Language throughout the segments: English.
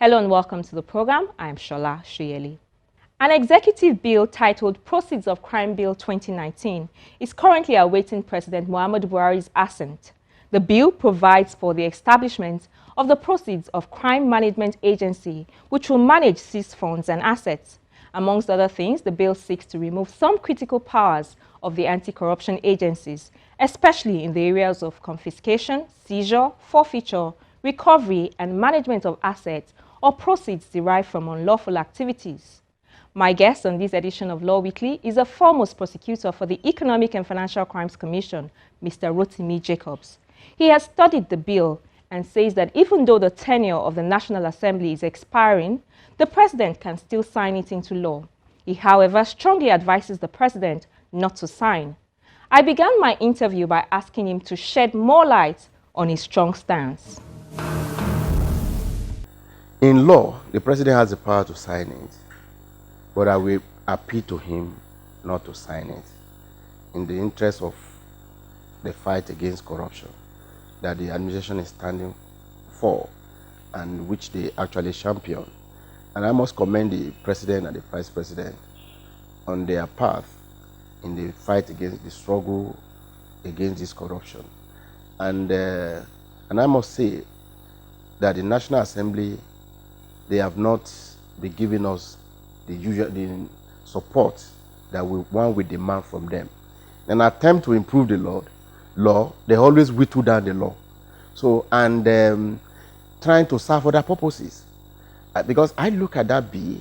Hello and welcome to the program. I am Shola Shuyeli. An executive bill titled Proceeds of Crime Bill 2019 is currently awaiting President Muhammadu Buhari's assent. The bill provides for the establishment of the Proceeds of Crime Management Agency, which will manage seized funds and assets. Amongst other things, the bill seeks to remove some critical powers of the anti-corruption agencies, especially in the areas of confiscation, seizure, forfeiture, recovery and management of assets or proceeds derived from unlawful activities. My guest on this edition of Law Weekly is a foremost prosecutor for the Economic and Financial Crimes Commission, Mr. Rotimi Jacobs. He has studied the bill and says that even though the tenure of the National Assembly is expiring, the President can still sign it into law. He, however, strongly advises the President not to sign. I began my interview by asking him to shed more light on his strong stance. In law, the President has the power to sign it, but I will appeal to him not to sign it in the interest of the fight against corruption that the administration is standing for and which they actually champion. And I must commend the President and the Vice President on their path in the fight against the struggle against this corruption. And I must say that the National Assembly, they have not been giving us the support that one would demand from them. In an attempt to improve the law, they always whittle down the law. So, and trying to serve other purposes. Because I look at that bill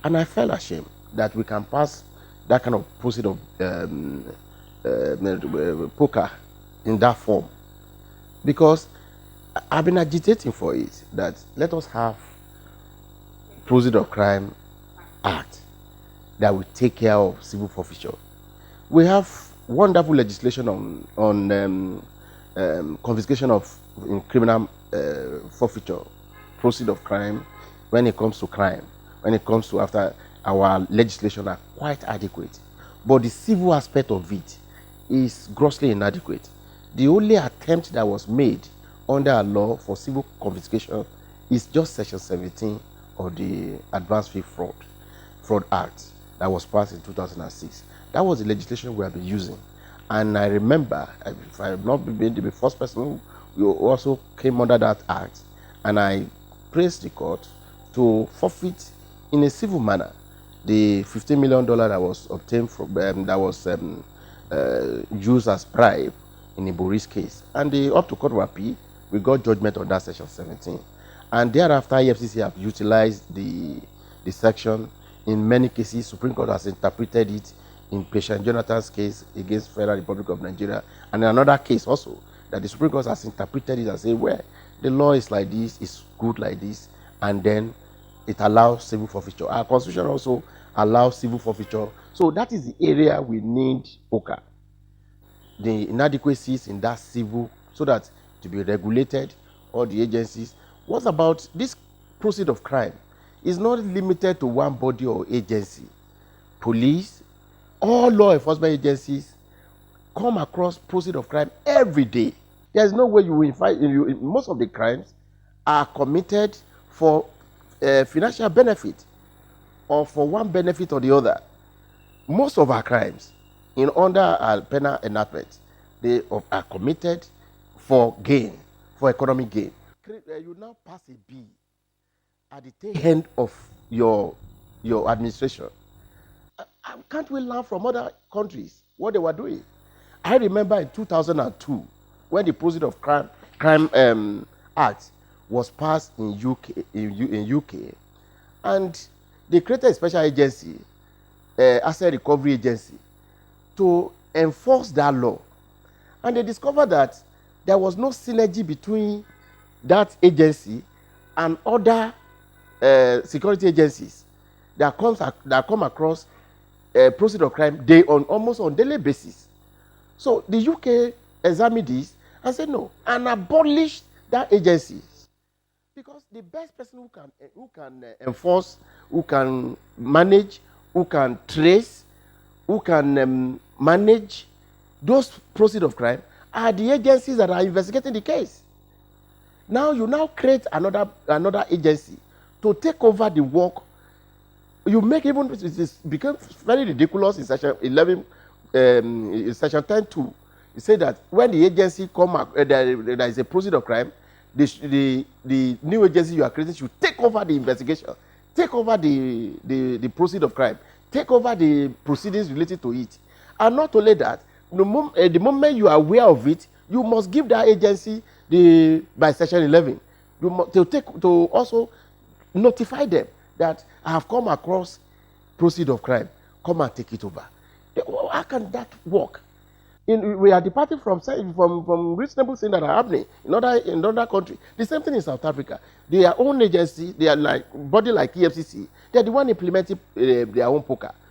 and I felt ashamed that we can pass that kind of proceed of poker in that form. Because I've been agitating for it, that let us have Proceeds of Crime Act that will take care of civil forfeiture. We have wonderful legislation on confiscation of criminal forfeiture, proceeds of crime. When it comes to crime, when it comes to after our legislation are quite adequate, but the civil aspect of it is grossly inadequate. The only attempt that was made under a law for civil confiscation is just Section 17 of the Advanced Fee Fraud Act that was passed in 2006. That was the legislation we have been using. And I remember, if I have not been the first person who also came under that act, and I praised the court to forfeit in a civil manner the $15 million that was obtained from that was used as bribe in Buhari's case. And up to Court of Appeal, we got judgment on that Section 17. And thereafter, EFCC have utilized the section. In many cases, Supreme Court has interpreted it in Patient Jonathan's case against Federal Republic of Nigeria, and in another case also, that the Supreme Court has interpreted it and said, well, the law is like this, it's good like this, and then it allows civil forfeiture. Our Constitution also allows civil forfeiture. So that is the area we need poker. The inadequacies in that civil, so that to be regulated, all the agencies. What about this proceed of crime? It's not limited to one body or agency. Police, all law enforcement agencies come across proceed of crime every day. There's no way you will find, most of the crimes are committed for financial benefit or for one benefit or the other. Most of our crimes under our penal enactment, they are committed for gain, for economic gain. You now pass a bill at the tail end of your administration. Can't we learn from other countries what they were doing? I remember in 2002 when the Proceeds of Crime Act was passed in UK, and they created a special agency, Asset Recovery Agency, to enforce that law. And they discovered that there was no synergy between that agency and other security agencies that come across proceeds of crime almost on daily basis. So the UK examined this and said no, and abolished that agency, because the best person who can enforce, who can manage, who can trace, who can manage those proceeds of crime are the agencies that are investigating the case. Now you create another agency to take over the work. You make even it becomes very ridiculous in section 11, in section 10(2). It said that when the agency come up, there is a proceed of crime, the new agency you are creating should take over the investigation, take over the proceed of crime, take over the proceedings related to it. And not only that, the moment you are aware of it, you must give that agency by section 11, you must to also notify them that I have come across proceed of crime, come and take it over. How can that work? We are departing from reasonable things that are happening in other countries. The same thing in South Africa. Their own agency, they are like body like EFCC. They are the one implementing their own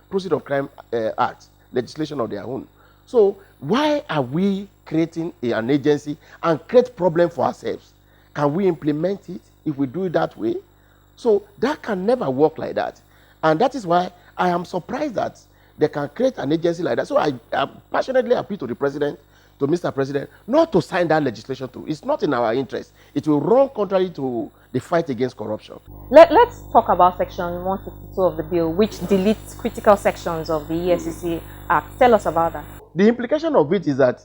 proceed of crime act legislation of their own. So why are we creating an agency and create problem for ourselves? Can we implement it if we do it that way? So that can never work like that. And that is why I am surprised that they can create an agency like that. So I passionately appeal to the president, to Mr. President, not to sign that legislation too. It's not in our interest. It will run contrary to the fight against corruption. Let's talk about Section 162 of the bill, which deletes critical sections of the EFCC Act. Tell us about that. The implication of it is that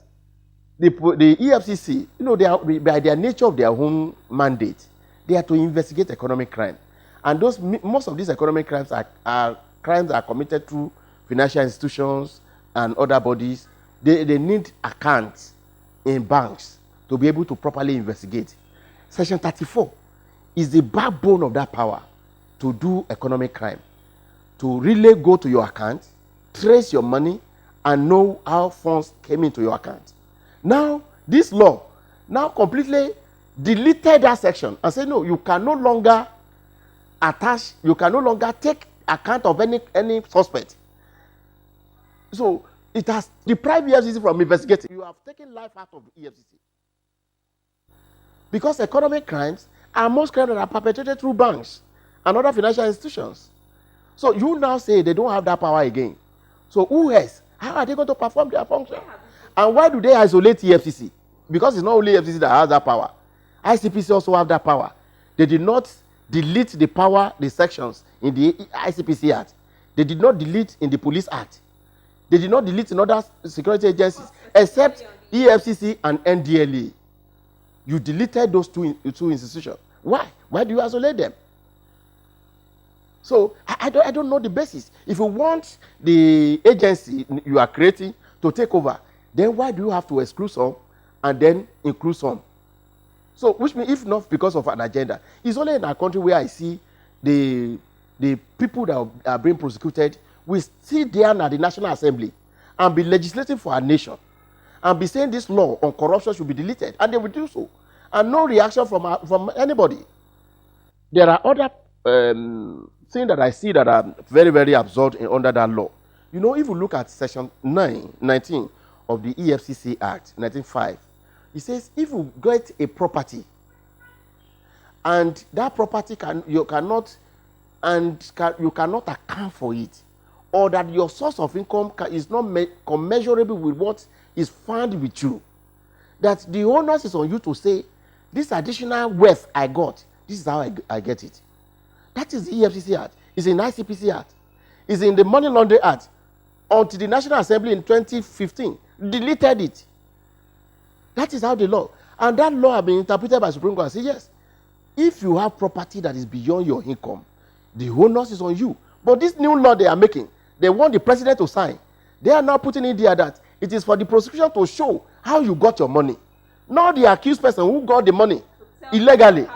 the EFCC, they are, by their nature of their own mandate, they are to investigate economic crime. And most of these economic crimes are crimes that are committed through financial institutions and other bodies. They need accounts in banks to be able to properly investigate. Section 34 is the backbone of that power to do economic crime, to really go to your account, trace your money, and know how funds came into your account. Now, this law now completely deleted that section and said, no, you can no longer take account of any suspect. So it has deprived EFCC from investigating. You have taken life out of EFCC. Because economic crimes are most crimes that are perpetrated through banks and other financial institutions. So you now say they don't have that power again. So who else? How are they going to perform their function? And why do they isolate EFCC? Because it's not only EFCC that has that power. ICPC also have that power. They did not delete the power, the sections in the ICPC Act. They did not delete in the Police Act. They did not delete in other security agencies except EFCC and NDLA. You deleted those two institutions. Why? Why do you isolate them? So I don't know the basis. If you want the agency you are creating to take over, then why do you have to exclude some and then include some? So, which means if not because of an agenda, it's only in a country where I see the people that are being prosecuted will sit down at the National Assembly and be legislating for our nation and be saying this law on corruption should be deleted, and they will do so, and no reaction from anybody. There are other things that I see that are very, very absurd under that law. If you look at Section 19 of the EFCC Act 1905, it says if you get a property and that property you cannot account for it, or that your source of income is not commensurable with what is found with you, that the onus is on you to say, this additional wealth I got, this is how I get it. That is the EFCC Act. It's in ICPC Act. It's in the Money Laundering Act. Until the National Assembly in 2015 deleted it. That is how the law. And that law has been interpreted by Supreme Court and say, yes, if you have property that is beyond your income, the onus is on you. But this new law they are making, they want the president to sign. They are now putting in there that it is for the prosecution to show how you got your money. Not the accused person who got the money illegally.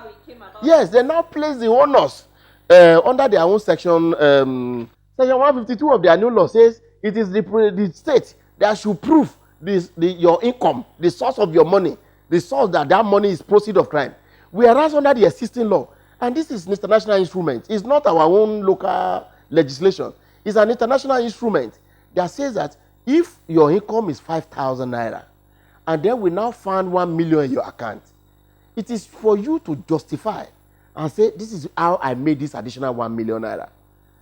Yes, they now place the onus under their own section. Section 152 of their new law says it is the state that should prove your income, the source of your money, the source that money is proceed of crime. Whereas under the existing law, and this is an international instrument, it's not our own local legislation, it's an international instrument that says that if your income is 5,000 naira, and then we now find 1 million in your account, it is for you to justify and say, this is how I made this additional 1 million naira.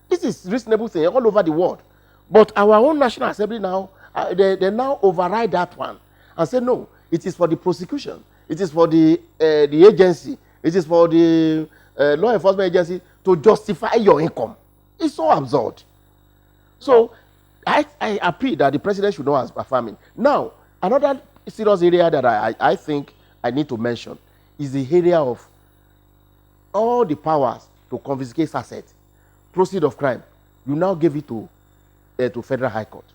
This is reasonable thing all over the world. But our own National Assembly now, they now override that one and say, no, it is for the prosecution. It is for the agency. It is for the law enforcement agency to justify your income. It's so absurd. So I appeal that the president should not affirm it. Now, another serious area that I think I need to mention is the area of all the powers to confiscate assets, proceeds of crime. You now give it to Federal High Court.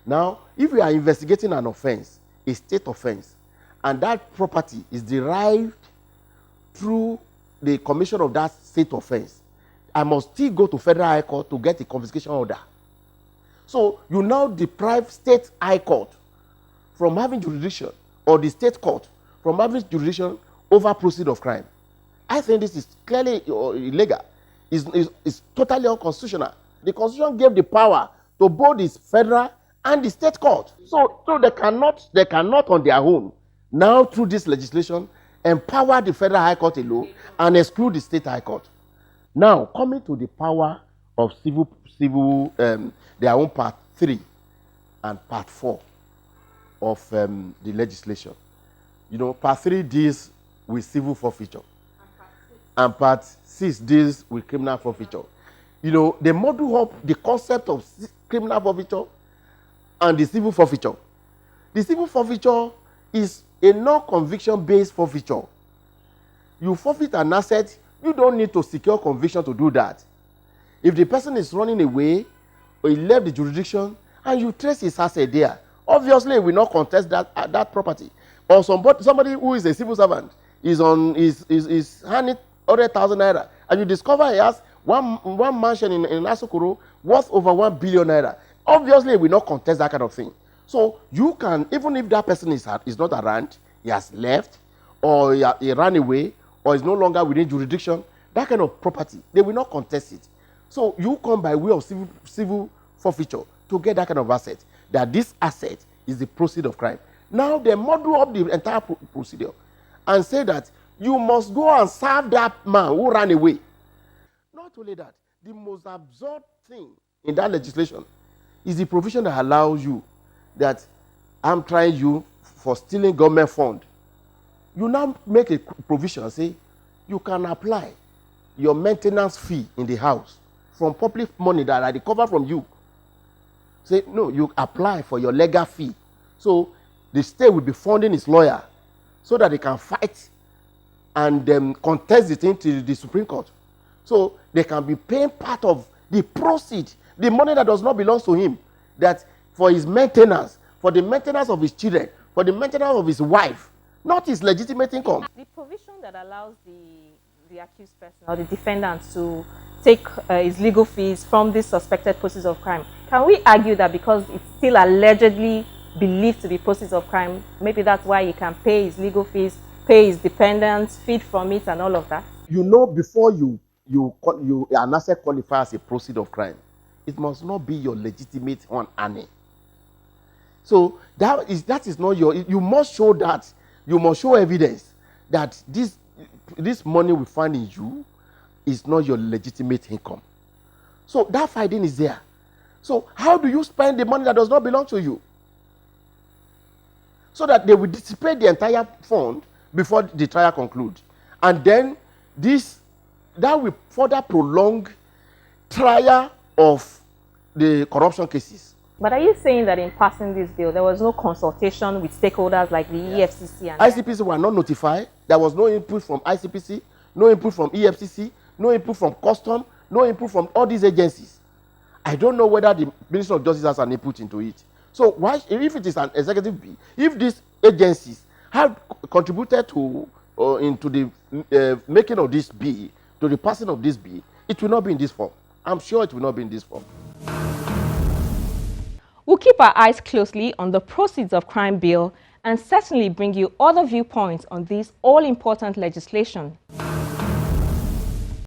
Now, if you are investigating an offense, a state offense, and that property is derived through the commission of that state offense, I must still go to Federal High Court to get a confiscation order. So you now deprive State High Court from having jurisdiction, or the state court from having jurisdiction over proceeds of crime. I think this is clearly illegal. It's totally unconstitutional. The Constitution gave the power to both the federal and the state court. So they cannot on their own now through this legislation empower the Federal High Court alone and exclude the State High Court. Now, coming to the power of their own part 3 and part 4 of the legislation. You know, part 3 deals with civil forfeiture, and part 6 deals with criminal forfeiture. You know, they model up the concept of criminal forfeiture and the civil forfeiture. The civil forfeiture is a non-conviction based forfeiture. You forfeit an asset, you don't need to secure conviction to do that. If the person is running away or he left the jurisdiction and you trace his asset there, obviously we will not contest that property. Or somebody who is a civil servant is handing 100,000 naira, and you discover he has one mansion in Asokoro worth over 1 billion naira. Obviously we will not contest that kind of thing. So you can, even if that person is not around, he has left, or he ran away, or is no longer within jurisdiction, that kind of property, they will not contest it. So you come by way of civil forfeiture to get that kind of asset, that this asset is the proceed of crime. Now they model up the entire procedure and say that you must go and serve that man who ran away. Not only that, the most absurd thing in that legislation is the provision that allows you that I'm trying you for stealing government fund. You now make a provision and say you can apply your maintenance fee in the house from public money that I recover from you. Say, no, you apply for your legal fee. So the state will be funding his lawyer so that they can fight and contest the thing to the Supreme Court. So they can be paying part of the proceeds, the money that does not belong to him, that for his maintenance, for the maintenance of his children, for the maintenance of his wife, not his legitimate income. The provision that allows the accused person or the defendant to take his legal fees from this suspected proceeds of crime, can we argue that because it's still allegedly believed to be proceeds of crime, maybe that's why he can pay his legal fees, pay his dependents, feed from it, and all of that? You know, before an asset qualifies as a proceed of crime, it must not be your legitimate one earning. So that is not your. You must show that. You must show evidence that this money we find in you is not your legitimate income. So that finding is there. So how do you spend the money that does not belong to you? So that they will dissipate the entire fund before the trial concludes. And then that will further prolong trial of the corruption cases. But are you saying that in passing this bill, there was no consultation with stakeholders like the EFCC? And ICPC were not notified. There was no input from ICPC, no input from EFCC, no input from Custom, no input from all these agencies. I don't know whether the Minister of Justice has an input into it. So why, if it is an executive bill, if these agencies have contributed into the making of this bill, to the passing of this bill, it will not be in this form. I'm sure it will not be in this form. We'll keep our eyes closely on the proceeds of crime bill and certainly bring you other viewpoints on this all-important legislation.